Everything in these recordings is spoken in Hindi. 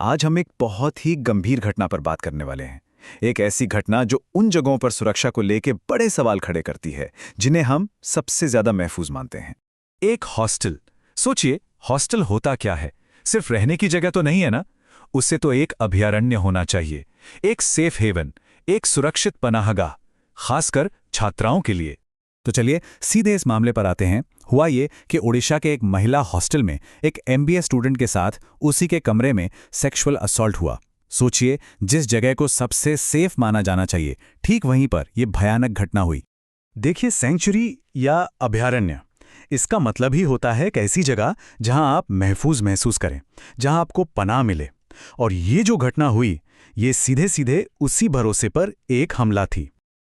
आज हम एक बहुत ही गंभीर घटना पर बात करने वाले हैं। एक ऐसी घटना जो उन जगहों पर सुरक्षा को लेके बड़े सवाल खड़े करती है, जिन्हें हम सबसे ज्यादा महफूज मानते हैं। एक हॉस्टल। सोचिए, हॉस्टल होता क्या है? सिर्फ रहने की जगह तो नहीं है ना। उससे तो एक अभयारण्य होना चाहिए, एक सेफ हेवन, एक सुरक्षित पनाहगाह, खासकर छात्राओं के लिए। तो चलिए सीधे इस मामले पर आते हैं। हुआ ये कि ओडिशा के एक महिला हॉस्टल में एक एमबीए स्टूडेंट के साथ उसी के कमरे में सेक्सुअल असॉल्ट हुआ। सोचिए, जिस जगह को सबसे सेफ माना जाना चाहिए, ठीक वहीं पर यह भयानक घटना हुई। देखिए, सेंचुरी या अभयारण्य, इसका मतलब ही होता है एक ऐसी जगह जहां आप महफूज महसूस करें, जहां आपको पनाह मिले। और ये जो घटना हुई, ये सीधे सीधे उसी भरोसे पर एक हमला थी।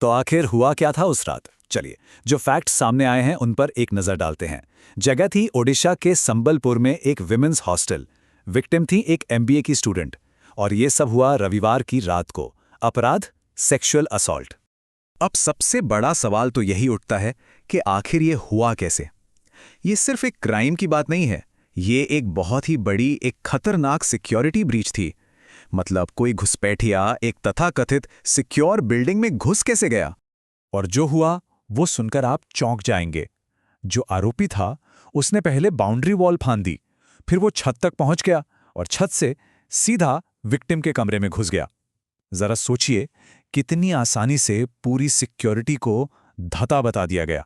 तो आखिर हुआ क्या था उस रात? चलिए, जो फैक्ट्स सामने आए हैं उन पर एक नजर डालते हैं। जगह थी ओडिशा के संबलपुर में एक विमेंस हॉस्टल। विक्टिम थी एक एमबीए की स्टूडेंट। और ये सब हुआ रविवार की रात को। अपराध सेक्सुअल असॉल्ट। अब सबसे बड़ा सवाल तो यही उठता है कि आखिर ये हुआ कैसे। ये सिर्फ एक क्राइम की बात नहीं है, ये एक बहुत ही बड़ी, एक खतरनाक सिक्योरिटी ब्रीच थी। मतलब कोई घुसपैठिया एक तथाकथित सिक्योर बिल्डिंग में घुस कैसे गया? और जो हुआ वो सुनकर आप चौंक जाएंगे। जो आरोपी था, उसने पहले बाउंड्री वॉल फांद दी, फिर वो छत तक पहुंच गया और छत से सीधा विक्टिम के कमरे में घुस गया। जरा सोचिए, कितनी आसानी से पूरी सिक्योरिटी को धता बता दिया गया।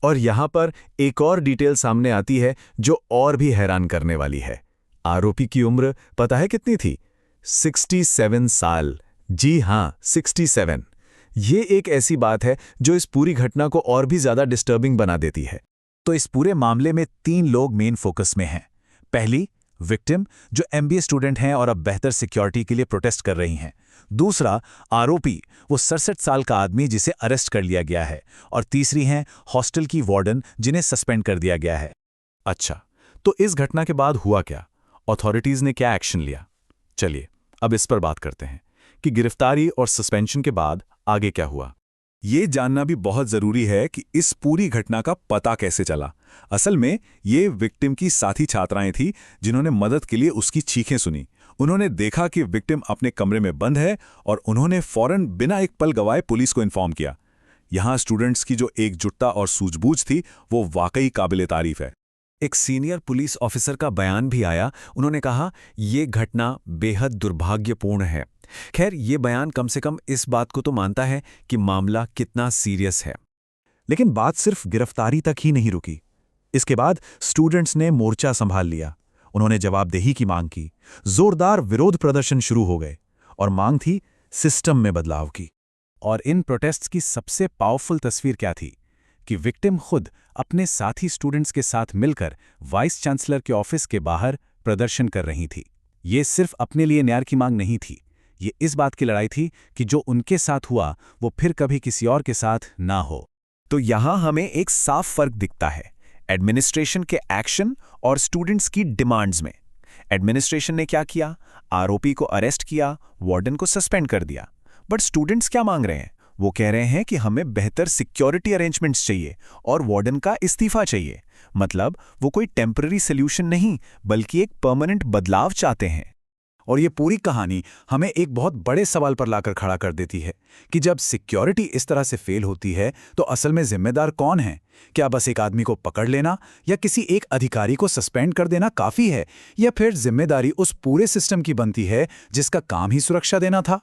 और यहां पर एक और डिटेल सामने आती है जो और भी हैरान करने वाली है। आरोपी की उम्र पता है कितनी थी? 67 साल। जी हां, 67। ये एक ऐसी बात है जो इस पूरी घटना को और भी ज्यादा डिस्टर्बिंग बना देती है। तो इस पूरे मामले में 3 लोग मेन फोकस में हैं। पहली, विक्टिम, जो एमबीए स्टूडेंट हैं और अब बेहतर सिक्योरिटी के लिए प्रोटेस्ट कर रही हैं। दूसरा, आरोपी, वो 67 साल का आदमी जिसे अरेस्ट कर लिया गया है। और तीसरी हैं हॉस्टल की वार्डन, जिन्हें सस्पेंड कर दिया गया है। अच्छा, तो इस घटना के बाद हुआ क्या? अथॉरिटीज ने क्या एक्शन लिया? चलिए अब इस पर बात करते हैं कि गिरफ्तारी और सस्पेंशन के बाद आगे क्या हुआ। ये जानना भी बहुत जरूरी है कि इस पूरी घटना का पता कैसे चला। असल में ये विक्टिम की साथी छात्राएं थी, जिन्होंने मदद के लिए उसकी चीखें सुनी। उन्होंने देखा कि विक्टिम अपने कमरे में बंद है और उन्होंने फौरन बिना एक पल गवाए पुलिस को इन्फॉर्म किया। यहां स्टूडेंट्स की जो एकजुटता और सूझबूझ थी, वो वाकई काबिले तारीफ है। एक सीनियर पुलिस ऑफिसर का बयान भी आया। उन्होंने कहा, ये घटना बेहद दुर्भाग्यपूर्ण है। खैर, ये बयान कम से कम इस बात को तो मानता है कि मामला कितना सीरियस है। लेकिन बात सिर्फ गिरफ्तारी तक ही नहीं रुकी। इसके बाद स्टूडेंट्स ने मोर्चा संभाल लिया। उन्होंने जवाबदेही की मांग की। जोरदार विरोध प्रदर्शन शुरू हो गए और मांग थी सिस्टम में बदलाव की। और इन प्रोटेस्ट्स की सबसे पावरफुल तस्वीर क्या थी कि विक्टिम खुद अपने साथी स्टूडेंट्स के साथ मिलकर वाइस चांसलर के ऑफिस के बाहर प्रदर्शन कर रही थी। ये सिर्फ अपने लिए न्याय की मांग नहीं थी, ये इस बात की लड़ाई थी कि जो उनके साथ हुआ वो फिर कभी किसी और के साथ ना हो। तो यहां हमें एक साफ फर्क दिखता है एडमिनिस्ट्रेशन के एक्शन और स्टूडेंट्स की डिमांड्स में। एडमिनिस्ट्रेशन ने क्या किया? आरोपी को अरेस्ट किया, वार्डन को सस्पेंड कर दिया। बट स्टूडेंट्स क्या मांग रहे हैं? वो कह रहे हैं कि हमें बेहतर सिक्योरिटी अरेंजमेंट्स चाहिए और वार्डन का इस्तीफा चाहिए। मतलब वो कोई टेम्पररी सॉल्यूशन नहीं, बल्कि एक परमानेंट बदलाव चाहते हैं। और ये पूरी कहानी हमें एक बहुत बड़े सवाल पर लाकर खड़ा कर देती है कि जब सिक्योरिटी इस तरह से फेल होती है तो असल में जिम्मेदार कौन है? क्या बस एक आदमी को पकड़ लेना या किसी एक अधिकारी को सस्पेंड कर देना काफी है, या फिर जिम्मेदारी उस पूरे सिस्टम की बनती है जिसका काम ही सुरक्षा देना था?